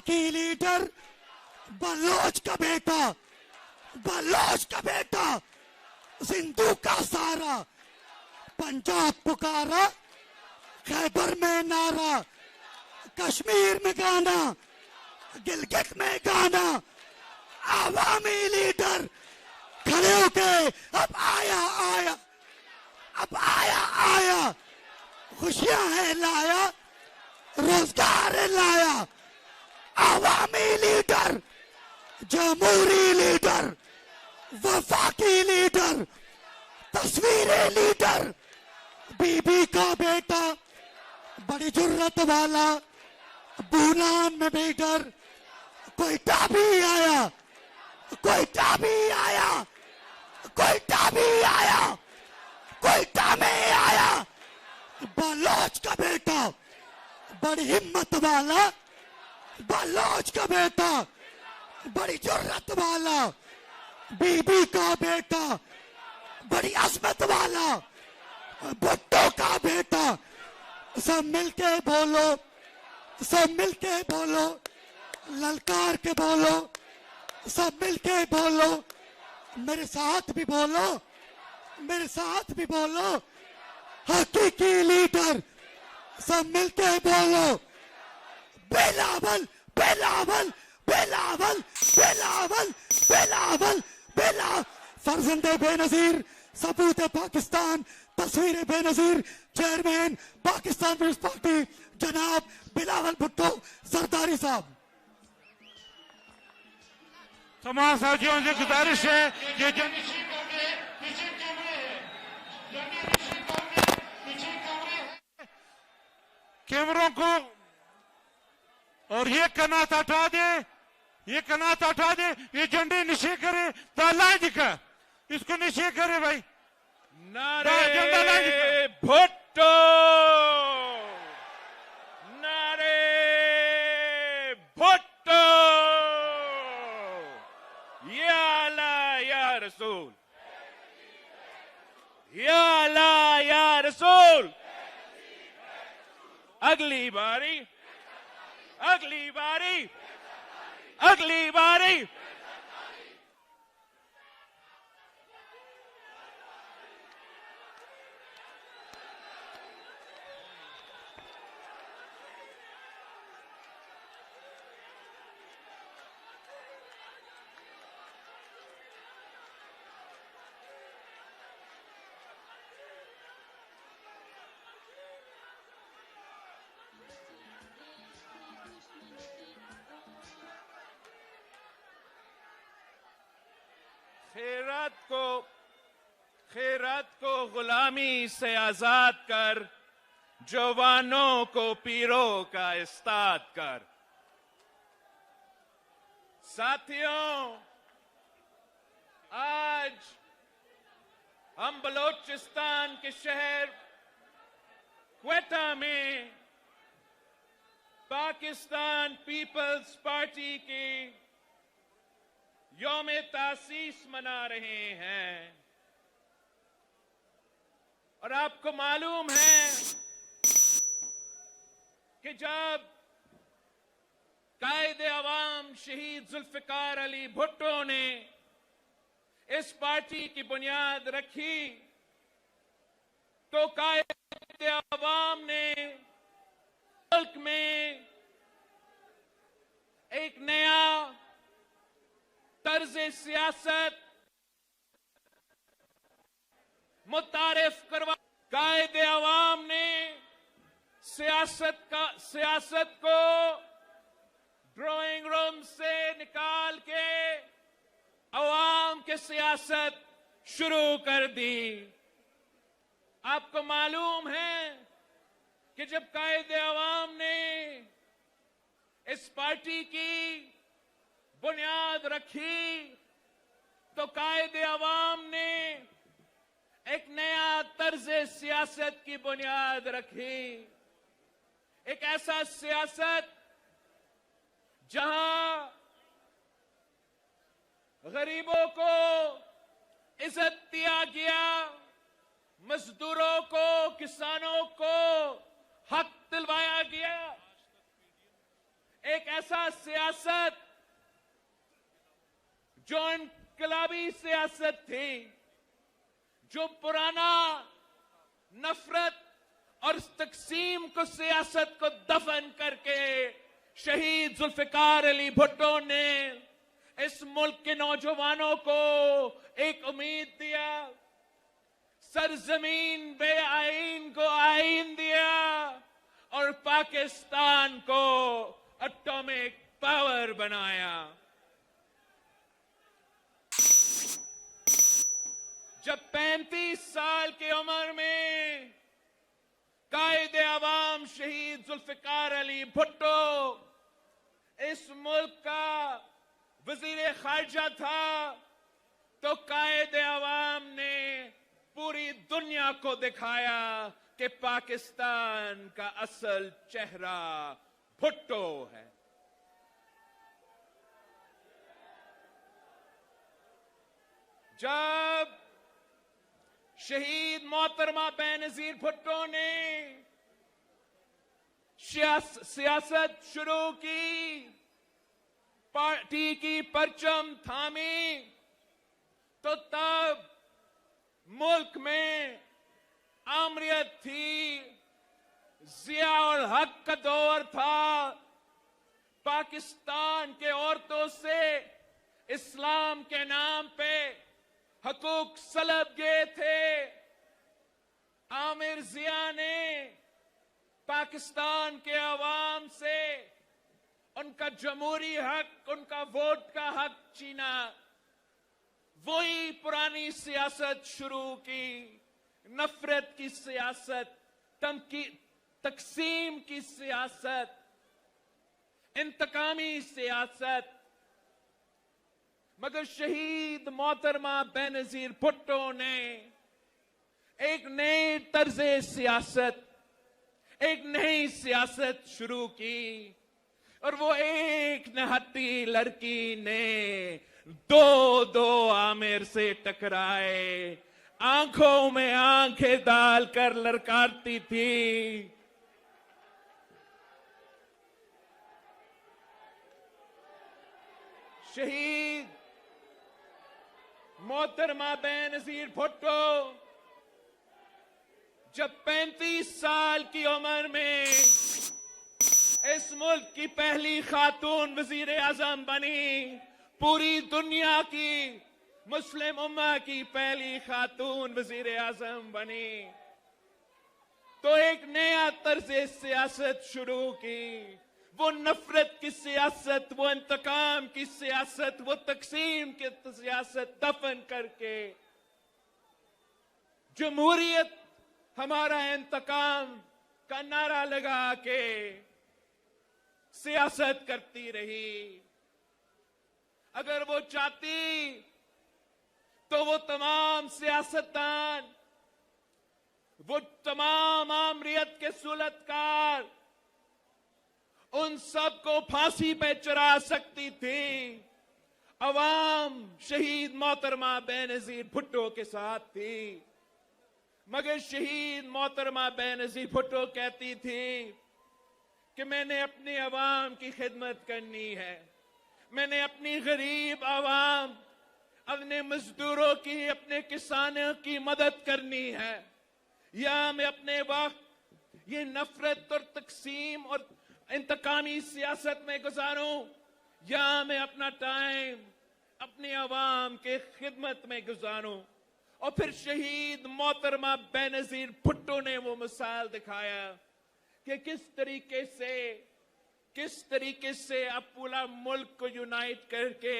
वफाकी leader Bloch का बेटा, बलोच का बेटा, सिंधु का सारा, पंजाब पुकारा, खैबर में नारा, कश्मीर में गाना, गिलगित में गाना, आवामी लीडर खड़े होके अब आया आया, अब आया आया, खुशियां है लाया, रोजगार है लाया, आवामी लीडर, जमहूरी लीडर, वफाकी लीडर, तस्वीरें लीडर, बीबी का बेटा, बड़ी जुर्रत वाला, बूनान में बेटर, कोयटा भी आया, कोयटा भी आया, कोयटा भी आया, कोयटा में आया, बलोच का बेटा, बड़ी हिम्मत वाला, बलोच का बेटा, बड़ी जुर्रत वाला, बीबी का बेटा, बड़ी अजमत वाला, भुट्टो का बेटा, सब मिलके बोलो, सब मिलके बोलो, ललकार के बोलो, सब मिलके बोलो, मेरे साथ भी बोलो, मेरे साथ भी बोलो, हकीकी लीडर, सब मिलके बोलो, बिलावल बिलावल बिलावल बिलावल बिलावल बिलावल, फर्जंदे बेनजीर, सबूत पाकिस्तान, तस्वीरें बेनजीर, चेयरमैन पाकिस्तान पीपल्स पार्टी जनाब बिलावल भुट्टो सरदारी साहब। तमाम साथियों से गुजारिश है कि कैमरों को और ये कनात हटा दे, ये कनात हटा दे, ये झंडे नीचे करे, ताला दिखा, इसको नीचे करे भाई, नारे भुट्टो, नारे भुट्टो, या अल्लाह या रसूल, या अल्लाह या रसूल। अगली बारी, अगली बारी, अगली बारी, खैरात को गुलामी से आजाद कर, जवानों को पीरों का इस्ताद कर। साथियों, आज हम बलोचिस्तान के शहर क्वेटा में पाकिस्तान पीपल्स पार्टी की यौम तासीस मना रहे हैं। और आपको मालूम है कि जब कायदे अवाम शहीद जुल्फिकार अली भुट्टो ने इस पार्टी की बुनियाद रखी, तो कायदे अवाम ने मुल्क में एक नया तर्ज सियासत मुतारिफ करवा। कायदे अवाम ने सियासत को ड्राइंग रूम से निकाल के अवाम के सियासत शुरू कर दी। आपको मालूम है कि जब कायदे अवाम ने इस पार्टी की बुनियाद रखी, तो कायदे अवाम ने एक नया तर्ज सियासत की बुनियाद रखी। एक ऐसा सियासत जहां गरीबों को इज्जत दिया गया, मजदूरों को, किसानों को हक दिलवाया गया। एक ऐसा सियासत जो इनकलाबी सियासत थी, जो पुराना नफरत और तकसीम को सियासत को दफन करके शहीद जुल्फिकार अली भुट्टो ने इस मुल्क के नौजवानों को एक उम्मीद दिया, सरजमीन बे आईन को आईन दिया और पाकिस्तान को एटॉमिक पावर बनाया। जब 35 साल की उम्र में कायदे अवाम शहीद जुल्फिकार अली भुट्टो इस मुल्क का वजीर खारजा था, तो कायदे अवाम ने पूरी दुनिया को दिखाया कि पाकिस्तान का असल चेहरा भुट्टो है। जब शहीद मोहतरमा बेनजीर भुट्टो ने सियासत शुरू की, पार्टी की परचम थामी, तो तब मुल्क में आमरीत थी, जिया उल हक का दौर था, पाकिस्तान के औरतों से इस्लाम के नाम पे हकूक सलब गए थे। आमिर जिया ने पाकिस्तान के अवाम से उनका जमहूरी हक, उनका वोट का हक छीना। वही पुरानी सियासत शुरू की, नफरत की सियासत, तकसीम की सियासत, इंतकामी सियासत। मगर शहीद मोहतरमा बेनजीर भुट्टो ने एक नई तर्जे सियासत, एक नई सियासत शुरू की, और वो एक नहट्टी लड़की ने दो आमिर से टकराए, आंखों में आंखें डालकर ललकारती थी। शहीद मोहतरमा बेनजीर भुट्टो जब 35 साल की उम्र में इस मुल्क की पहली खातून वजीर आजम बनी, पूरी दुनिया की मुस्लिम उम्मा की पहली खातून वजीर आजम बनी, तो एक नया तर्ज सियासत शुरू की। वो नफरत की सियासत, वो इंतकाम की सियासत, वो तकसीम की सियासत दफन करके जमहूरियत हमारा इंतकाम का नारा लगा के सियासत करती रही। अगर वो चाहती तो वो तमाम सियासतदान, वो तमाम आमरीत के सुलतकार, उन सबको फांसी पे चढ़ा सकती थी। अवाम शहीद मोहतरमा बेनजीर भुट्टो के साथ थी, मगर शहीद मोहतरमा बेनजीर भुट्टो कहती थी कि मैंने अपनी अवाम की खिदमत करनी है, मैंने अपनी गरीब अवाम, अपने मजदूरों की, अपने किसानों की मदद करनी है, या मैं अपने वक्त ये नफरत और तकसीम और इंतकामी सियासत में गुजारूं, या मैं अपना टाइम अपनी अवाम के खिदमत में गुजारूं। और फिर शहीद मोहतरमा बेनजीर भुट्टो ने वो मिसाल दिखाया कि किस तरीके से आप पूरा मुल्क को यूनाइट करके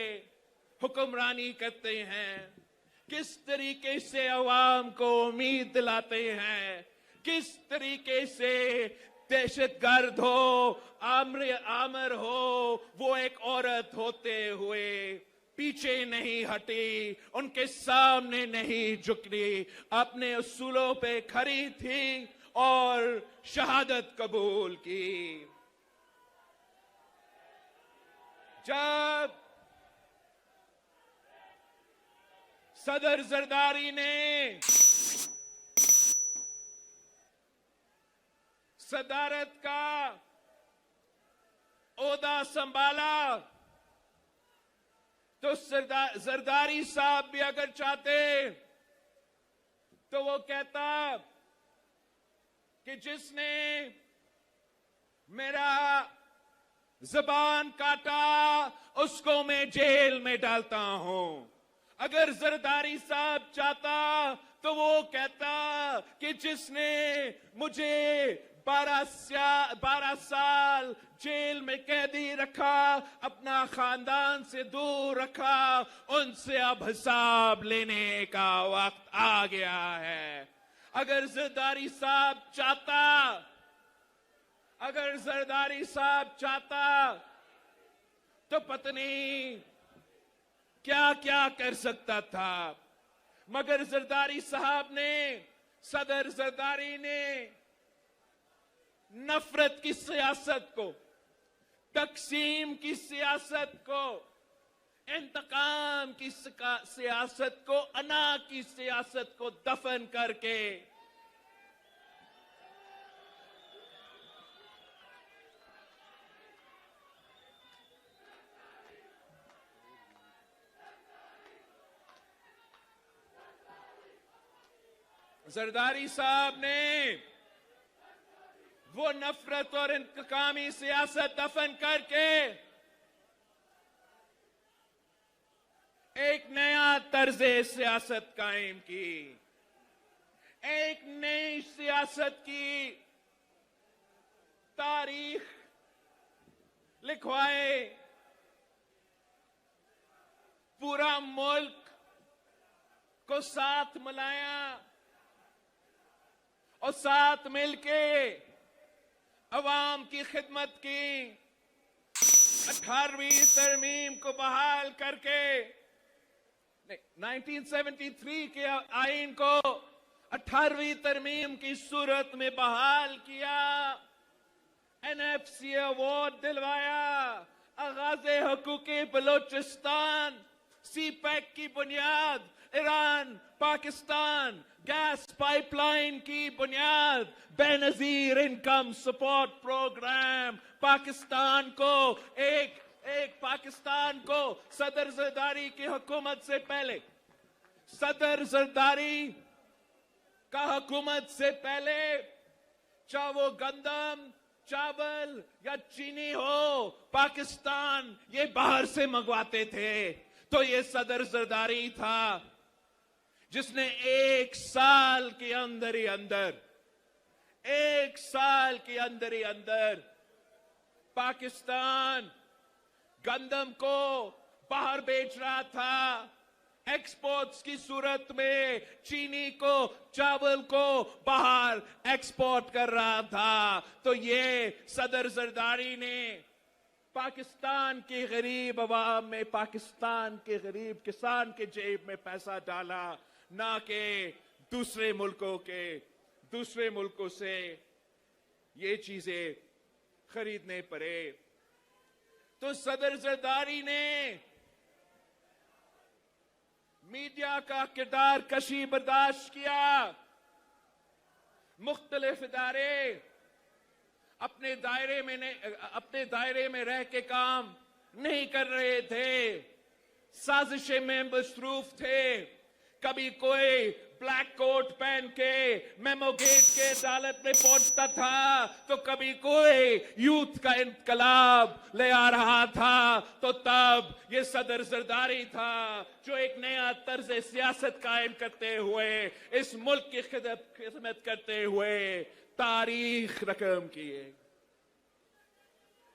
हुक्मरानी करते हैं, किस तरीके से अवाम को उम्मीद दिलाते हैं, किस तरीके से दहशतगर्द हो, आमिर हो, वो एक औरत होते हुए पीछे नहीं हटी, उनके सामने नहीं झुकी, अपने उसूलों पे खड़ी थी और शहादत कबूल की। जब सदर जरदारी ने सदारत का ओहदा संभाला तो जरदारी साहब भी अगर चाहते तो वो कहता कि जिसने मेरा जबान काटा उसको मैं जेल में डालता हूं। अगर जरदारी साहब चाहता तो वो कहता कि जिसने मुझे 12 साल जेल में कैदी रखा, अपना खानदान से दूर रखा, उनसे अब हिसाब लेने का वक्त आ गया है। अगर जरदारी साहब चाहता तो पत्नी क्या क्या कर सकता था, मगर सदर जरदारी ने नफरत की सियासत को, तकसीम की सियासत को, इंतकाम की सियासत को, अना की सियासत को दफन करके जरदारी साहब ने वो नफरत और इंतकामी सियासत दफन करके एक नया तर्जे सियासत कायम की, एक नई सियासत की तारीख लिखवाए। पूरा मुल्क को साथ मिलाया और साथ मिलके अवाम की खिदमत की। 18वीं तरमीम को बहाल करके 1973 के आईन को 18वीं तरमीम की सूरत में बहाल किया। NFC अवार्ड दिलवाया। आगाज़े हुकूक़े बलोचिस्तान, CPEC की बुनियाद, ईरान पाकिस्तान गैस पाइपलाइन की बुनियाद, Benazir income support programme, Pakistan को सदर जरदारी की हुकूमत से पहले, सदर जरदारी का हुकूमत से पहले, चाहे वो गंदम, चावल या चीनी हो, पाकिस्तान ये बाहर से मंगवाते थे। तो ये सदर जरदारी था जिसने 1 साल के अंदर ही अंदर पाकिस्तान गंदम को बाहर बेच रहा था, एक्सपोर्ट्स की सूरत में चीनी को, चावल को बाहर एक्सपोर्ट कर रहा था। तो ये सदर जरदारी ने पाकिस्तान के गरीब अवाम में, पाकिस्तान के गरीब किसान के जेब में पैसा डाला, ना कि दूसरे मुल्कों से ये चीजें खरीदने पड़े। तो सदर जरदारी ने मीडिया का किरदार कशी बर्दाश्त किया। मुख्तलिफ इदारे अपने दायरे में रह के काम नहीं कर रहे थे, साजिशें में मसरूफ थे। कभी कोई ब्लैक कोट पहन के मेमो गेट के अदालत में पहुंचता था, तो कभी कोई यूथ का इनकलाब ले आ रहा था। तो तब ये सदर जरदारी था जो एक नया तर्ज सियासत कायम करते हुए, इस मुल्क की खिदमत करते हुए तारीख रकम किए।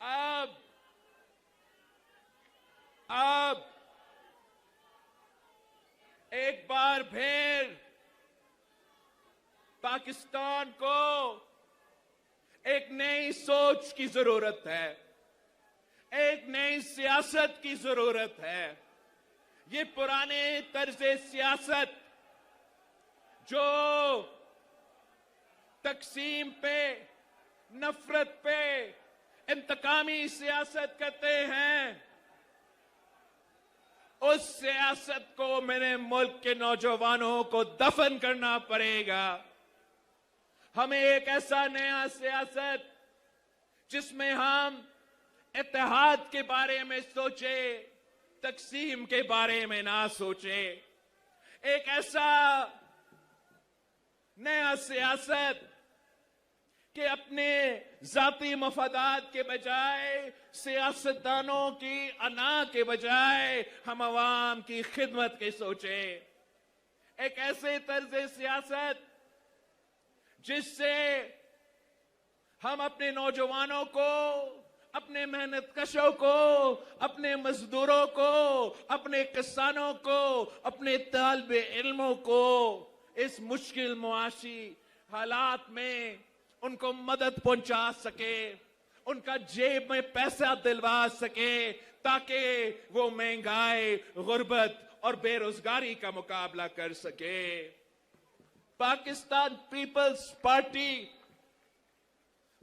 अब एक बार फिर पाकिस्तान को एक नई सोच की जरूरत है, एक नई सियासत की जरूरत है। ये पुराने तर्ज़े सियासत जो तकसीम पे, नफरत पे, इंतकामी सियासत करते हैं, उस सियासत को मेरे मुल्क के नौजवानों को दफन करना पड़ेगा। हमें एक ऐसा नया सियासत जिसमें हम इत्तेहाद के बारे में सोचे, तकसीम के बारे में ना सोचे। एक ऐसा नया सियासत कि अपने जाती मफादात के बजाय, सियासतदानों की अना के बजाय हम अवाम की खिदमत के सोचे। एक ऐसे तर्ज सियासत जिससे हम अपने नौजवानों को, अपने मेहनत कशों को, अपने मजदूरों को, अपने किसानों को, अपने तालिबे इल्मों को इस मुश्किल मुआशी हालात में उनको मदद पहुंचा सके, उनका जेब में पैसा दिलवा सके, ताकि वो महंगाई, गुर्बत और बेरोजगारी का मुकाबला कर सके। पाकिस्तान पीपल्स पार्टी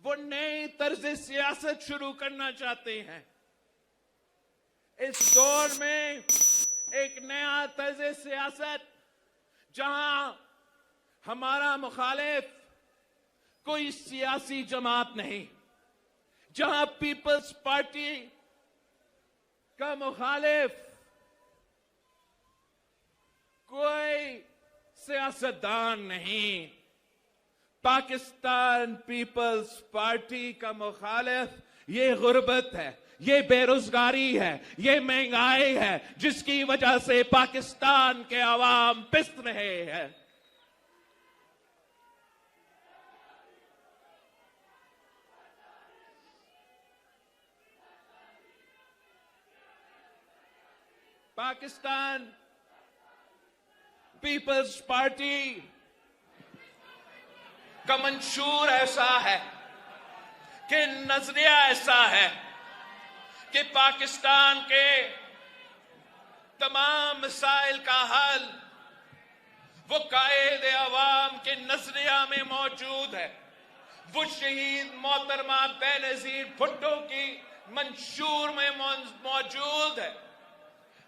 वो नई तर्ज सियासत शुरू करना चाहते हैं। इस दौर में एक नया तर्ज सियासत जहां हमारा मुखालिफ कोई सियासी जमात नहीं, जहां पीपल्स पार्टी का मुखालिफ कोई सियासतदान नहीं, पाकिस्तान पीपल्स पार्टी का मुखालिफ ये गुर्बत है, ये बेरोजगारी है, ये महंगाई है, जिसकी वजह से पाकिस्तान के अवाम पिस रहे हैं। पाकिस्तान पीपल्स पार्टी का मंशूर ऐसा है कि नजरिया ऐसा है कि पाकिस्तान के तमाम मसाइल का हल वो कायदे अवाम के नजरिया में मौजूद है। वो शहीद मोहतरमा बेनजीर भुट्टो की मंशूर में मौजूद है।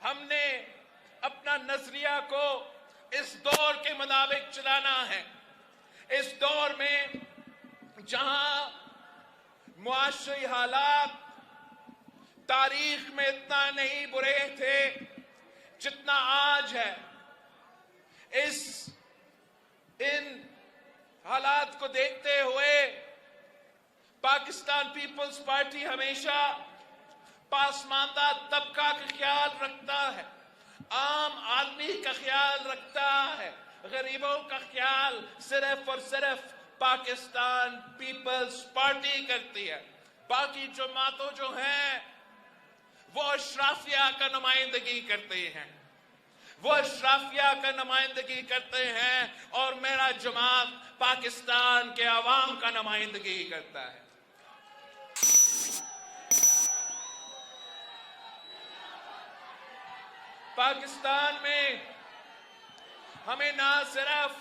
हमने अपना नजरिया को इस दौर के मुताबिक चलाना है। इस दौर में जहां मुआशरी हालात तारीख में इतना नहीं बुरे थे जितना आज है, इन हालात को देखते हुए पाकिस्तान पीपल्स पार्टी हमेशा पासमानदा तबका का ख्याल रखता है, आम आदमी का ख्याल रखता है, गरीबों का ख्याल सिर्फ और सिर्फ पाकिस्तान पीपल्स पार्टी करती है। बाकी जमातों जो हैं वो अशराफिया का नुमाइंदगी करते हैं, वो अशराफिया का नुमाइंदगी करते हैं, और मेरा जमात पाकिस्तान के अवाम का नुमाइंदगी करता है। पाकिस्तान में हमें ना सिर्फ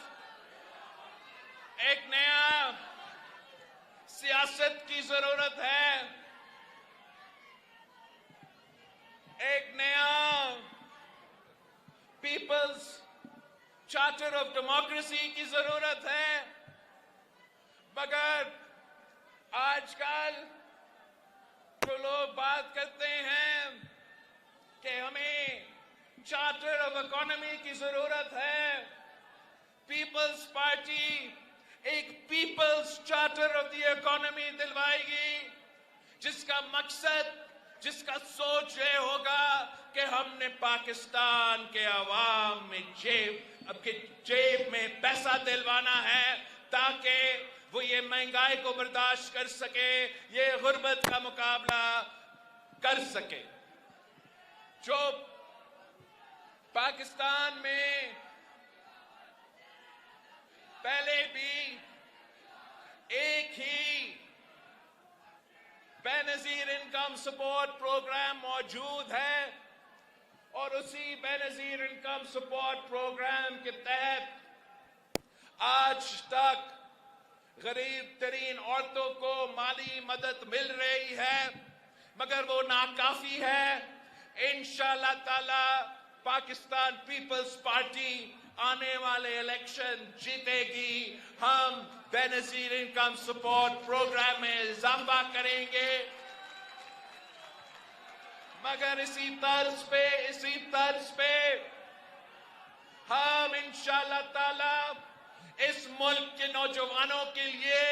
एक नया सियासत की जरूरत है, एक नया पीपल्स चार्टर ऑफ डेमोक्रेसी की जरूरत है, मगर आजकल जो लोग बात करते हैं कि हमें चार्टर ऑफ इकोनॉमी की जरूरत है, पीपल्स पार्टी एक people's charter of the economy दिलवाएगी, जिसका मकसद, जिसका सोच ये होगा कि हमने पाकिस्तान के अवाम में जेब में पैसा दिलवाना है, ताकि वो ये महंगाई को बर्दाश्त कर सके, ये गुर्बत का मुकाबला कर सके। जो पाकिस्तान में पहले भी एक ही बेनजीर इनकम सपोर्ट प्रोग्राम मौजूद है, और उसी बेनजीर इनकम सपोर्ट प्रोग्राम के तहत आज तक गरीब तरीन औरतों को माली मदद मिल रही है, मगर वो नाकाफी है। इंशाअल्लाह ताला पाकिस्तान पीपल्स पार्टी आने वाले इलेक्शन जीतेगी। हम बेनजीर इनकम सपोर्ट प्रोग्राम में इजाफा करेंगे, मगर इसी तर्ज पे हम इंशाअल्लाह ताला इस मुल्क के नौजवानों के लिए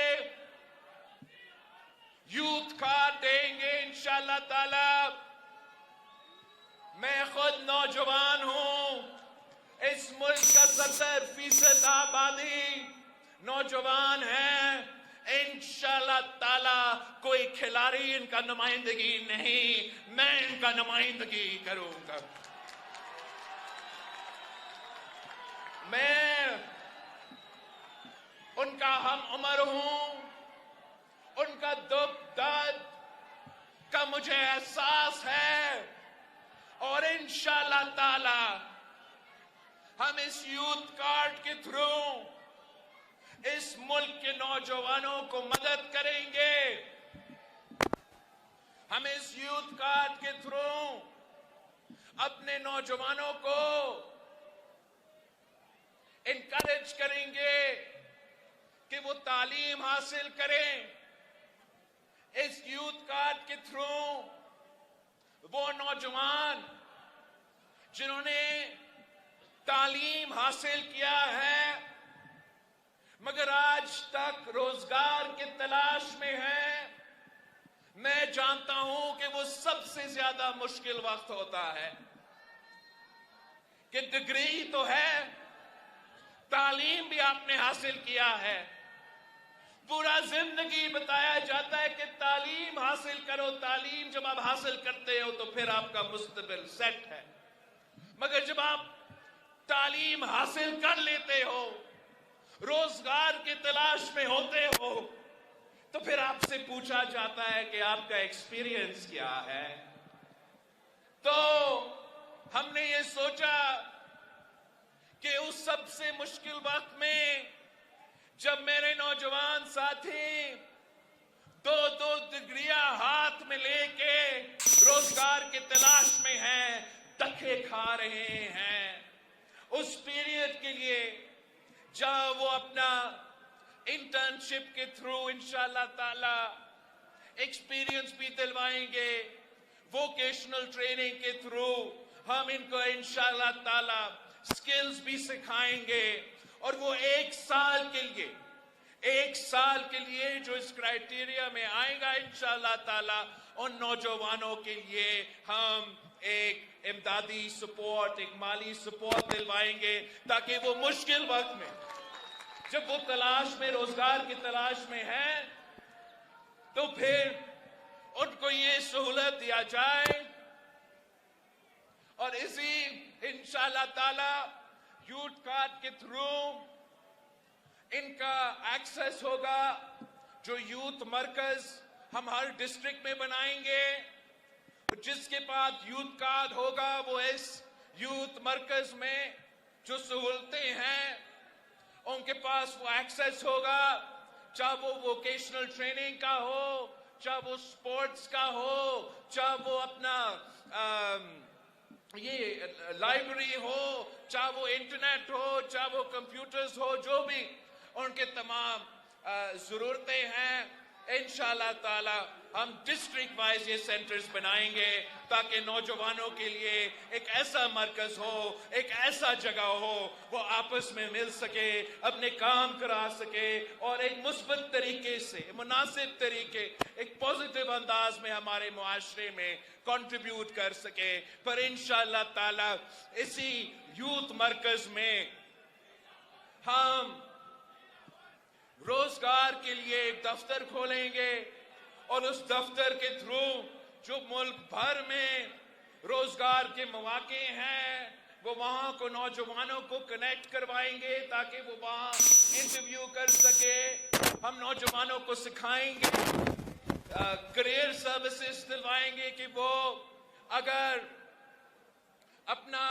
यूथ कार्ड देंगे इंशाअल्लाह ताला। मैं खुद नौजवान हूं, इस मुल्क का 70% आबादी नौजवान है। इंशाअल्लाह ताला कोई खिलाड़ी इनका नुमाइंदगी नहीं, मैं इनका नुमाइंदगी करूंगा। मैं उनका हम उम्र हूं, उनका दुख दर्द का मुझे एहसास है और इंशाअल्लाह ताला हम इस यूथ कार्ड के थ्रू इस मुल्क के नौजवानों को मदद करेंगे। हम इस यूथ कार्ड के थ्रू अपने नौजवानों को इनकरेज करेंगे कि वो तालीम हासिल करें। इस यूथ कार्ड के थ्रू वो नौजवान जिन्होंने तालीम हासिल किया है मगर आज तक रोजगार की तलाश में है, मैं जानता हूं कि वो सबसे ज्यादा मुश्किल वक्त होता है कि डिग्री तो है, तालीम भी आपने हासिल किया है, पूरा जिंदगी बताया जाता है कि तालीम हासिल करो, तालीम जब आप हासिल करते हो तो फिर आपका मुस्तकबिल सेट है। मगर जब आप तालीम हासिल कर लेते हो, रोजगार की तलाश में होते हो, तो फिर आपसे पूछा जाता है कि आपका एक्सपीरियंस क्या है। तो हमने ये सोचा कि उस सबसे मुश्किल वक्त में जब मेरे नौजवान साथी दो डिग्रियां हाथ में लेके रोजगार की तलाश में हैं, धक्के खा रहे हैं, उस पीरियड के लिए जब वो अपना इंटर्नशिप के थ्रू इंशाअल्लाह ताला एक्सपीरियंस भी दिलवाएंगे, वोकेशनल ट्रेनिंग के थ्रू हम इनको इंशाअल्लाह ताला स्किल्स भी सिखाएंगे और वो एक साल के लिए जो इस क्राइटेरिया में आएगा इंशाअल्लाह ताला उन नौजवानों के लिए हम एक इमदादी सपोर्ट, एक माली सपोर्ट दिलवाएंगे ताकि वो मुश्किल वक्त में जब वो तलाश में, रोजगार की तलाश में है, तो फिर उनको ये सहूलत दिया जाए। और इसी इंशाअल्लाह ताला यूथ कार्ड के थ्रू इनका एक्सेस होगा। जो यूथ मरकज हम हर डिस्ट्रिक्ट में बनाएंगे, जिसके पास यूथ कार्ड होगा वो इस यूथ मरकज में जो सहूलतें हैं उनके पास वो एक्सेस होगा, चाहे वो वोकेशनल ट्रेनिंग का हो, चाहे वो स्पोर्ट्स का हो, चाहे वो अपना ये लाइब्रेरी हो, चाहे वो इंटरनेट हो, चाहे वो कंप्यूटर्स हो, जो भी उनके तमाम जरूरतें हैं इंशाअल्लाह ताला हम डिस्ट्रिक्ट वाइज ये सेंटर्स बनाएंगे ताकि नौजवानों के लिए एक ऐसा मरकज हो, एक ऐसा जगह हो, वो आपस में मिल सके, अपने काम करा सके और एक मुस्बत तरीके से, मुनासिब तरीके, एक पॉजिटिव अंदाज में हमारे मुआशरे में कंट्रीब्यूट कर सके। पर इंशाअल्लाह ताला इसी यूथ मरकज में हम रोजगार के लिए एक दफ्तर खोलेंगे और उस दफ्तर के थ्रू जो मुल्क भर में रोजगार के मौके हैं वो वहां को नौजवानों को कनेक्ट करवाएंगे ताकि वो वहां इंटरव्यू कर सके। हम नौजवानों को सिखाएंगे, करियर सर्विसेज दिलवाएंगे कि वो अगर अपना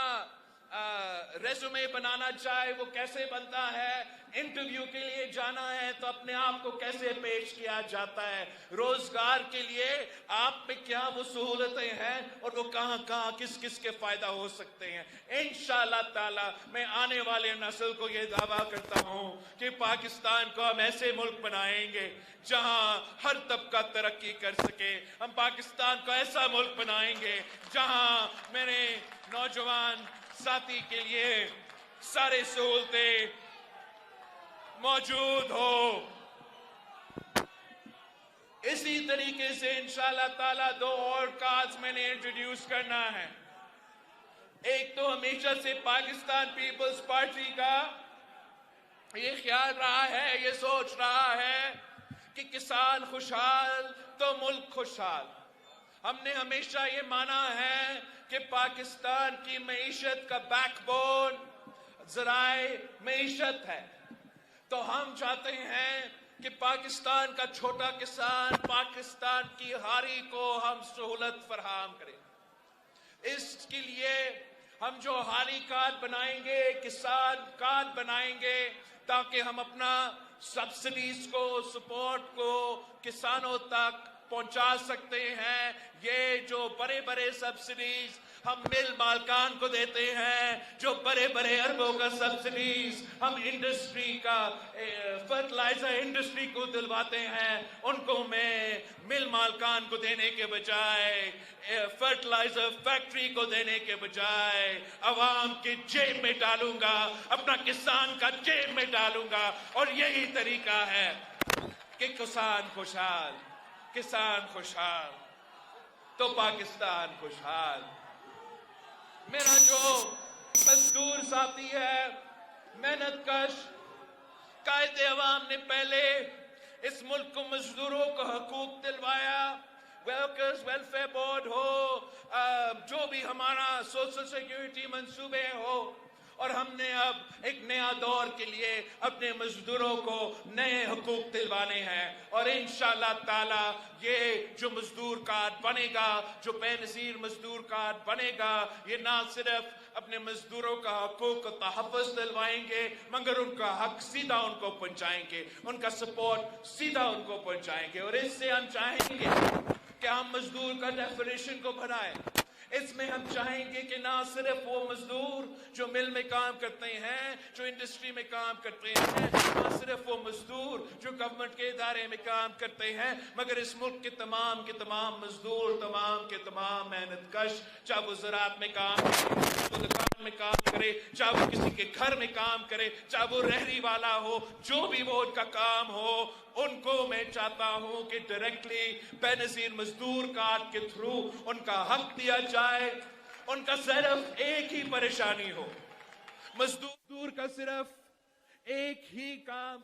रेज्यूमे बनाना चाहे वो कैसे बनता है, इंटरव्यू के लिए जाना है तो अपने आप को कैसे पेश किया जाता है, रोजगार के लिए आप में क्या वो सहूलतें हैं और वो कहां कहां किस किस के फायदा हो सकते हैं। इंशाअल्लाह ताला मैं आने वाले नस्ल को ये दावा करता हूं कि पाकिस्तान को हम ऐसे मुल्क बनाएंगे जहां हर तबका तरक्की कर सके। हम पाकिस्तान को ऐसा मुल्क बनाएंगे जहां मेरे नौजवान साथी के लिए सारे सहूलतें मौजूद हो। इसी तरीके से इंशाअल्लाह ताला 2 और काज मैंने इंट्रोड्यूस करना है। एक तो हमेशा से पाकिस्तान पीपल्स पार्टी का ये ख्याल रहा है, ये सोच रहा है कि किसान खुशहाल तो मुल्क खुशहाल। हमने हमेशा ये माना है कि पाकिस्तान की मईशत का बैकबोन ज़राए मईशत है, तो हम चाहते हैं कि पाकिस्तान का छोटा किसान, पाकिस्तान की हारी को हम सहूलत फराहम करें। इसके लिए हम जो हारी कार्ड बनाएंगे, किसान कार्ड बनाएंगे, ताकि हम अपना सब्सिडीज को, सपोर्ट को किसानों तक पहुंचा सकते हैं। ये जो बड़े बड़े सब्सिडीज हम मिल मालकान को देते हैं, जो बड़े बड़े अरबों का सब्सिडीज हम इंडस्ट्री का, फर्टिलाइजर इंडस्ट्री को दिलवाते हैं, उनको मैं मिल मालकान को देने के बजाय, फर्टिलाइजर फैक्ट्री को देने के बजाय अवाम के जेब में डालूंगा, अपना किसान का जेब में डालूंगा। और यही तरीका है कि किसान खुशहाल, किसान खुशहाल तो पाकिस्तान खुशहाल। मेरा जो मजदूर साथी है, मेहनत कश, कायदे अवाम ने पहले इस मुल्क को मजदूरों को हकूक दिलवाया। वर्कर्स वेलफेयर बोर्ड हो, जो भी हमारा सोशल सिक्योरिटी मंसूबे हो, और हमने अब एक नया दौर के लिए अपने मजदूरों को नए हकूक दिलवाने हैं। और इंशाअल्लाह ताला ये जो मजदूर कार्ड बनेगा, जो बेनजीर मजदूर कार्ड बनेगा, ये ना सिर्फ अपने मजदूरों का हकूक तहफ़्फ़ुज़ दिलवाएंगे, मगर उनका हक सीधा उनको पहुंचाएंगे, उनका सपोर्ट सीधा उनको पहुंचाएंगे। और इससे हम चाहेंगे कि हम मजदूर का डेफिनेशन को बढ़ाएं। इसमें हम चाहेंगे कि ना सिर्फ वो मजदूर जो मिल में काम करते हैं, जो इंडस्ट्री में काम करते हैं, ना सिर्फ वो मजदूर जो गवर्नमेंट के इदारे में काम करते हैं, मगर इस मुल्क के तमाम मजदूर, तमाम के तमाम मेहनत कश, चाहे वो ज़राअत में काम करे, चाहे वो दुकान में काम करे, चाहे वो किसी के घर में काम करे, चाहे वो रहरी वाला हो, जो भी वो उनका काम हो, उनको मैं चाहता हूं कि डायरेक्टली बेनजीर मजदूर कार्ड के थ्रू उनका हक दिया जाए। उनका सिर्फ एक ही परेशानी हो, मजदूर का सिर्फ एक ही काम,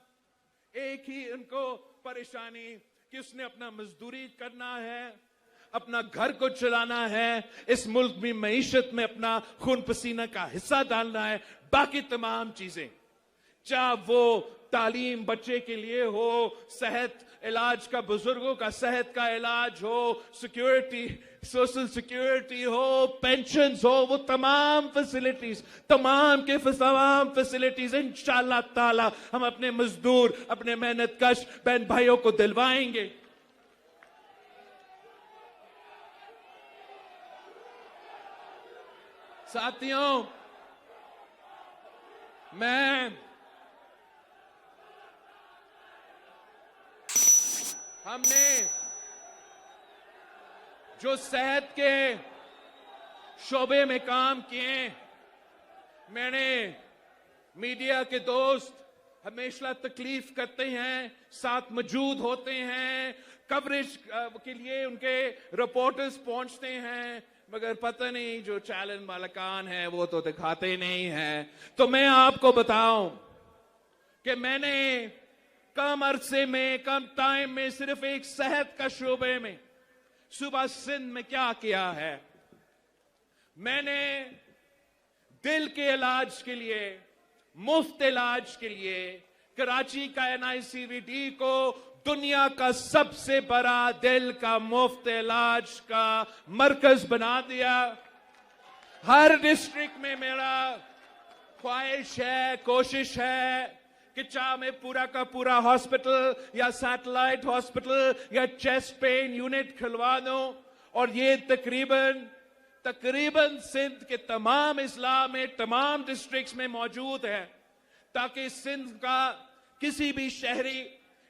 एक ही उनको परेशानी कि उसने अपना मजदूरी करना है, अपना घर को चलाना है, इस मुल्क में मईशत में अपना खून पसीना का हिस्सा डालना है। बाकी तमाम चीजें, चाहे वो तालीम बच्चे के लिए हो, सेहत इलाज का, बुजुर्गों का सेहत का इलाज हो, सिक्योरिटी, सोशल सिक्योरिटी हो, पेंशन्स हो, वो तमाम फैसिलिटीज, तमाम फैसिलिटीज इंशाअल्लाह ताला हम अपने मजदूर, अपने मेहनत कश बहन भाइयों को दिलवाएंगे। साथियों, हमने जो सेहत के शोबे में काम किए, मैंने मीडिया के दोस्त हमेशा तकलीफ करते हैं, साथ मौजूद होते हैं, कवरेज के लिए उनके रिपोर्टर्स पहुंचते हैं, मगर पता नहीं जो चैनल मालिकान है वो तो दिखाते नहीं हैं। तो मैं आपको बताऊं कि मैंने कम अरसे में, कम टाइम में, सिर्फ एक सेहत का शोबे में सूबा सिंध में क्या किया है। मैंने दिल के इलाज के लिए, मुफ्त इलाज के लिए कराची का NICVD को दुनिया का सबसे बड़ा दिल का मुफ्त इलाज का मरकज बना दिया। हर डिस्ट्रिक्ट में मेरा ख्वाहिश है, कोशिश है कि चाहे मैं पूरा का पूरा हॉस्पिटल या सैटेलाइट हॉस्पिटल या चेस्ट पेन यूनिट खुलवा दूं, और ये तकरीबन सिंध के तमाम इस्लाह में तमाम डिस्ट्रिक्ट्स में मौजूद है, ताकि सिंध का किसी भी शहरी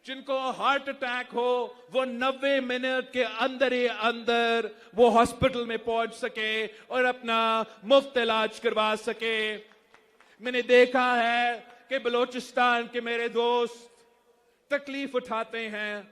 जिनको हार्ट अटैक हो वो 90 मिनट के अंदर ही अंदर वो हॉस्पिटल में पहुंच सके और अपना मुफ्त इलाज करवा सके। मैंने देखा है कि बलोचिस्तान के मेरे दोस्त तकलीफ उठाते हैं,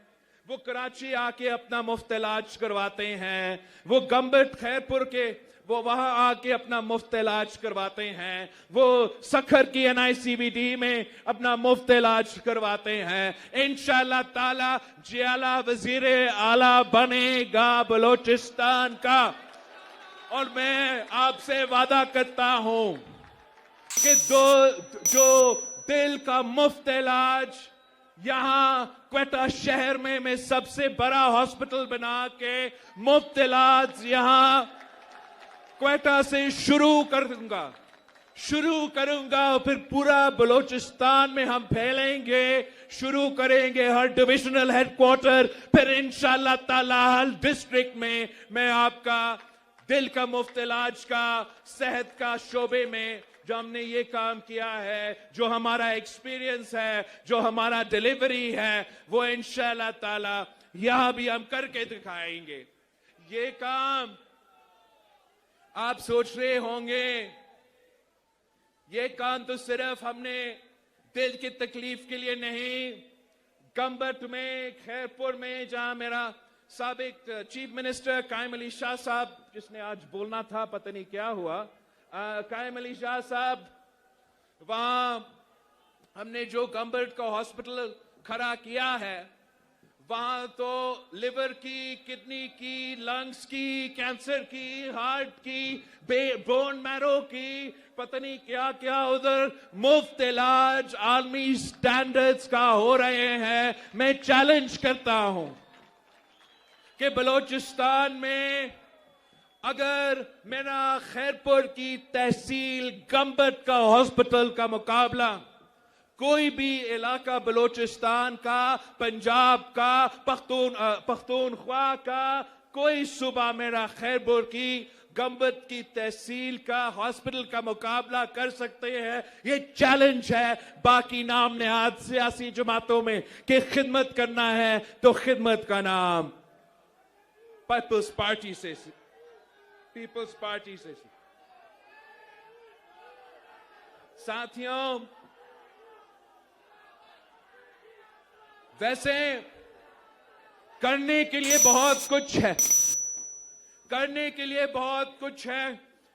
वो कराची आके अपना मुफ्त इलाज करवाते हैं, वो गंबट खैरपुर के वो वहां आके अपना मुफ्त इलाज करवाते हैं, वो सखर की NICBD में अपना मुफ्त इलाज करवाते हैं। इंशाअल्लाह ताला जियाला वजीर आला बनेगा बलोचिस्तान का, और मैं आपसे वादा करता हूं कि जो दिल का मुफ्त इलाज यहां क्वेटा शहर में मैं सबसे बड़ा हॉस्पिटल बना के मुफ्त इलाज यहां क्वेटा से शुरू करूंगा, और फिर पूरा बलोचिस्तान में हम फैलेंगे, शुरू करेंगे हर डिविजनल हेडक्वार्टर, फिर इंशाअल्लाह ताला हर डिस्ट्रिक्ट में मैं आपका दिल का मुफ्त इलाज का, सेहत का शोबे में जो हमने ये काम किया है, जो हमारा एक्सपीरियंस है, जो हमारा डिलीवरी है, वो इंशाअल्लाह ताला यहां भी हम करके दिखाएंगे। ये काम आप सोच रहे होंगे ये काम तो सिर्फ हमने दिल की तकलीफ के लिए नहीं, गंबट में, खैरपुर में, जहां मेरा साबिक चीफ मिनिस्टर कायम अली शाह साहब, जिसने आज बोलना था पता नहीं क्या हुआ, कायम अली शाह साहब, वहां हमने जो गंबट का हॉस्पिटल खड़ा किया है, वहां तो लिवर की, किडनी की, लंग्स की, कैंसर की, हार्ट की, बोन मैरो की, पता नहीं क्या क्या उधर मुफ्त इलाज आलमी स्टैंडर्ड्स का हो रहे हैं। मैं चैलेंज करता हूं कि बलोचिस्तान में अगर मेरा खैरपुर की तहसील गंबट का हॉस्पिटल का मुकाबला कोई भी इलाका बलोचिस्तान का, पंजाब का, पख्तूनख्वा का कोई सूबा मेरा खैरपुर की गंबट की तहसील का हॉस्पिटल का मुकाबला कर सकते हैं, ये चैलेंज है। बाकी नाम नेहाद सियासी जमातों में कि खिदमत करना है तो खिदमत का नाम पीपल्स पार्टी से साथियों, वैसे करने के लिए बहुत कुछ है,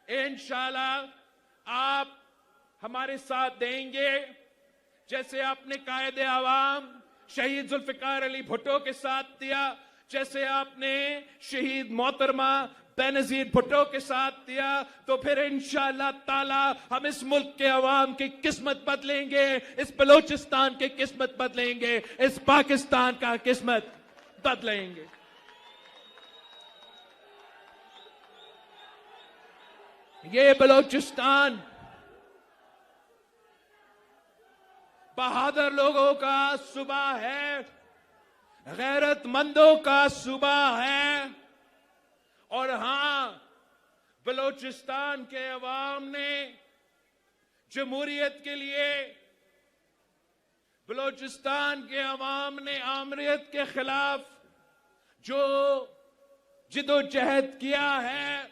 इंशाअल्लाह आप हमारे साथ देंगे। जैसे आपने कायदे आवाम शहीद जुल्फिकार अली भुट्टो के साथ दिया, जैसे आपने शहीद मोहतरमा बेनजीर भुट्टो के साथ दिया, तो फिर इंशाअल्लाह ताला हम इस मुल्क के अवाम की किस्मत बदलेंगे, इस बलोचिस्तान की किस्मत बदलेंगे, इस पाकिस्तान का किस्मत बदलेंगे। ये बलोचिस्तान बहादुर लोगों का सूबा है, गैरतमंदों का सूबा है, और हां, बलोचिस्तान के अवाम ने जमहूरियत के लिए, बलोचिस्तान के अवाम ने आमरीत के खिलाफ जो जिदोजहद किया है,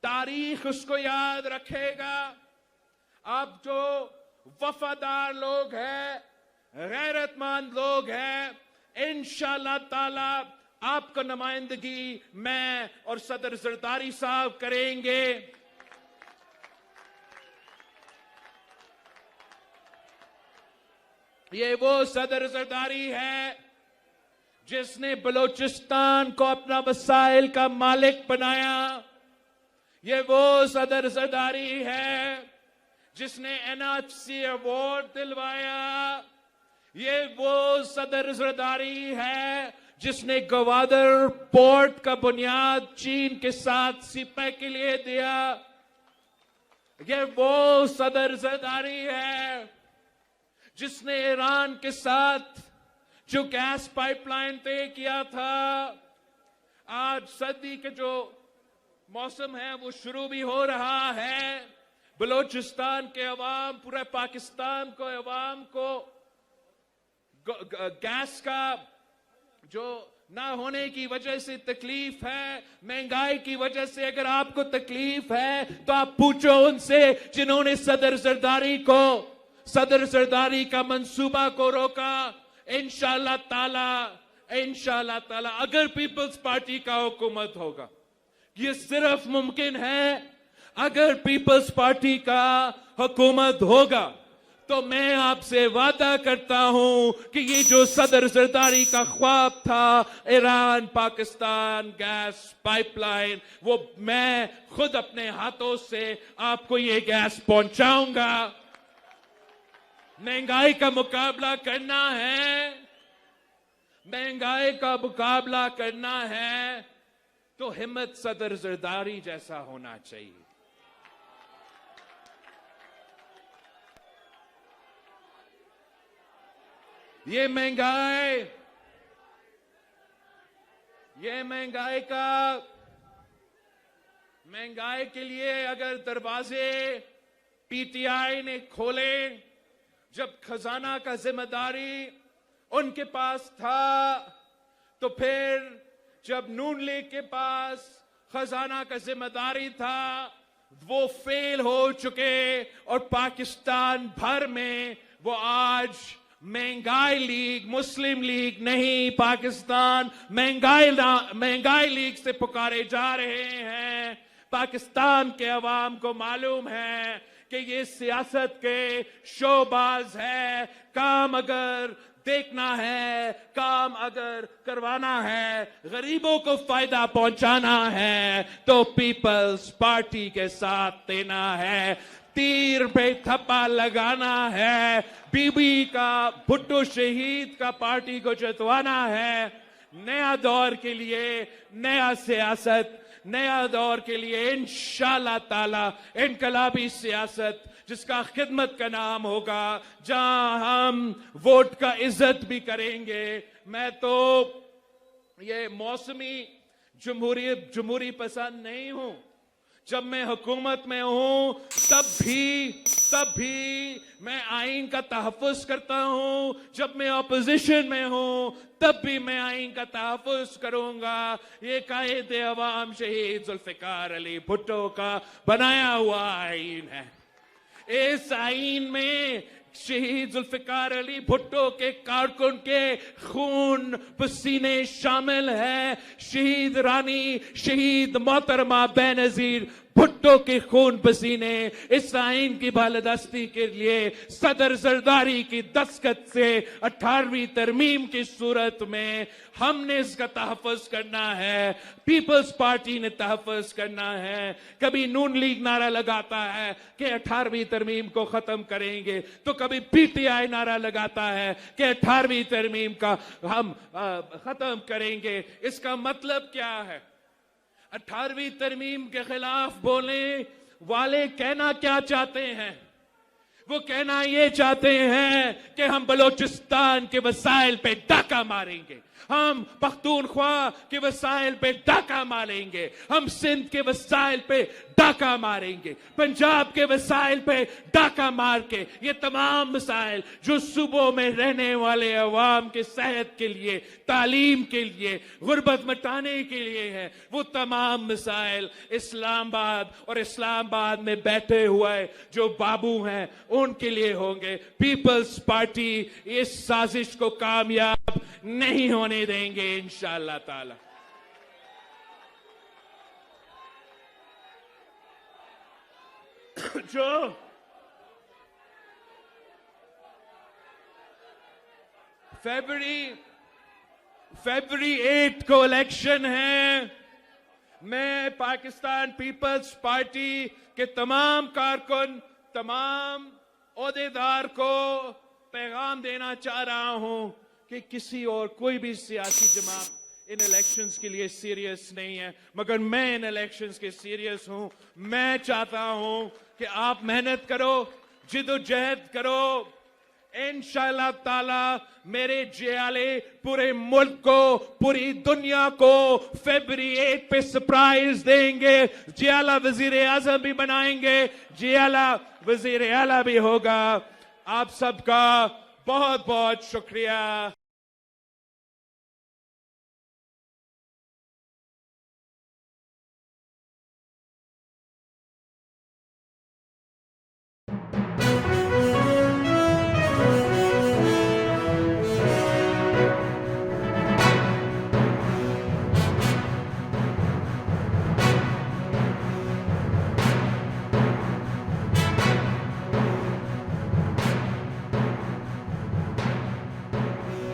तारीख उसको याद रखेगा। आप जो वफादार लोग हैं, गैरतमंद लोग हैं, इंशाअल्लाह ताला आपका नुमाइंदगी मैं और सदर जरदारी साहब करेंगे। ये वो सदर जरदारी है जिसने बलोचिस्तान को अपना वसाइल का मालिक बनाया। ये वो सदर जरदारी है जिसने NRC अवार्ड दिलवाया। ये वो सदर जरदारी है जिसने गवादर पोर्ट का बुनियाद चीन के साथ सिपह के लिए दिया। ये वो सदर जरदारी है जिसने ईरान के साथ जो गैस पाइपलाइन तय किया था। आज सर्दी के जो मौसम है वो शुरू भी हो रहा है। बलूचिस्तान के अवाम, पूरे पाकिस्तान को अवाम को गैस का जो ना होने की वजह से तकलीफ है, महंगाई की वजह से अगर आपको तकलीफ है तो आप पूछो उनसे जिन्होंने सदर जरदारी का मंसूबा को रोका। इंशाअल्लाह ताला अगर पीपल्स पार्टी का हुकूमत होगा, ये सिर्फ मुमकिन है अगर पीपल्स पार्टी का हुकूमत होगा, तो मैं आपसे वादा करता हूं कि ये जो सदर जरदारी का ख्वाब था ईरान पाकिस्तान गैस पाइपलाइन, वो मैं खुद अपने हाथों से आपको ये गैस पहुंचाऊंगा। महंगाई का मुकाबला करना है, महंगाई का मुकाबला करना है तो हिम्मत सदर जरदारी जैसा होना चाहिए। ये महंगाई के लिए अगर दरवाजे पीटीआई ने खोले, जब खजाना का जिम्मेदारी उनके पास था, तो फिर जब नून लीग के पास खजाना का जिम्मेदारी था वो फेल हो चुके, और पाकिस्तान भर में वो आज महंगाई लीग, मुस्लिम लीग नहीं, पाकिस्तान महंगाई लीग से पुकारे जा रहे हैं। पाकिस्तान के अवाम को मालूम है कि ये सियासत के शोबाज है। काम अगर देखना है, काम अगर करवाना है, गरीबों को फायदा पहुंचाना है, तो पीपल्स पार्टी के साथ देना है, तीर पे थप्पा लगाना है, बीबी का भुट्टो शहीद का पार्टी को जितवाना है। नया दौर के लिए नया सियासत, नया दौर के लिए इंशाअल्लाह ताला इनकलाबी सियासत जिसका खिदमत का नाम होगा, जहां हम वोट का इज्जत भी करेंगे। मैं तो ये मौसमी जमहूरी पसंद नहीं हूं। जब मैं हुकूमत में हूं तब भी मैं आइन का तहफ़्फ़ुज़ करता हूं। जब मैं ऑपोजिशन में हूं तब भी मैं आइन का तहफ़्फ़ुज़ करूंगा। ये कायद अवाम शहीद जुल्फ़िकार अली भुट्टो का बनाया हुआ आइन है। इस आइन में शहीद जुल्फ़िकार अली भुट्टो के कारकुन के खून पसीने शामिल है। शहीद रानी, शहीद मोहतरमा बेनज़ीर भुट्टो के खून पसीने इस आइन की बालदस्ती के लिए सदर जरदारी की दस्तखत से 18वीं तरमीम की सूरत में हमने इसका तहफ़्फ़ुज़ करना है, पीपल्स पार्टी ने तहफ़्फ़ुज़ करना है। कभी नून लीग नारा लगाता है कि 18वीं तरमीम को खत्म करेंगे, तो कभी पीटीआई नारा लगाता है कि 18वीं तरमीम का हम खत्म करेंगे। इसका मतलब क्या है? 18वीं तरमीम के खिलाफ बोलने वाले कहना क्या चाहते हैं? वो कहना ये चाहते हैं कि हम बलूचिस्तान के वसाइल पे डाका मारेंगे, हम पख्तूनख्वा के वसाइल पे डाका मारेंगे, हम सिंध के वसाइल पे डाका मारेंगे, पंजाब के वसाइल पे डाका मार के ये तमाम मसाइल जो सूबों में रहने वाले अवाम के सेहत के लिए, तालीम के लिए, गुर्बत मिटाने के लिए है, वो तमाम मसाइल इस्लामाबाद और इस्लामाबाद में बैठे हुए जो बाबू हैं उनके लिए होंगे। पीपल्स पार्टी इस साजिश को कामयाब नहीं होने देंगे इंशाअल्लाह ताला। जो फरवरी 8 को इलेक्शन है, मैं पाकिस्तान पीपल्स पार्टी के तमाम कारकुन, तमाम ओहदेदार को पैगाम देना चाह रहा हूं कि किसी और कोई भी सियासी जमात इन इलेक्शंस के लिए सीरियस नहीं है, मगर मैं इन इलेक्शंस के सीरियस हूं। मैं चाहता हूं कि आप मेहनत करो, जिदोजहद करो। इंशाअल्लाह ताला मेरे जियाले पूरे मुल्क को, पूरी दुनिया को फरवरी 8 पे सरप्राइज देंगे। जियाला वजीर आजम भी बनाएंगे, जियाला वजीर आला भी होगा। आप सबका बहुत बहुत शुक्रिया।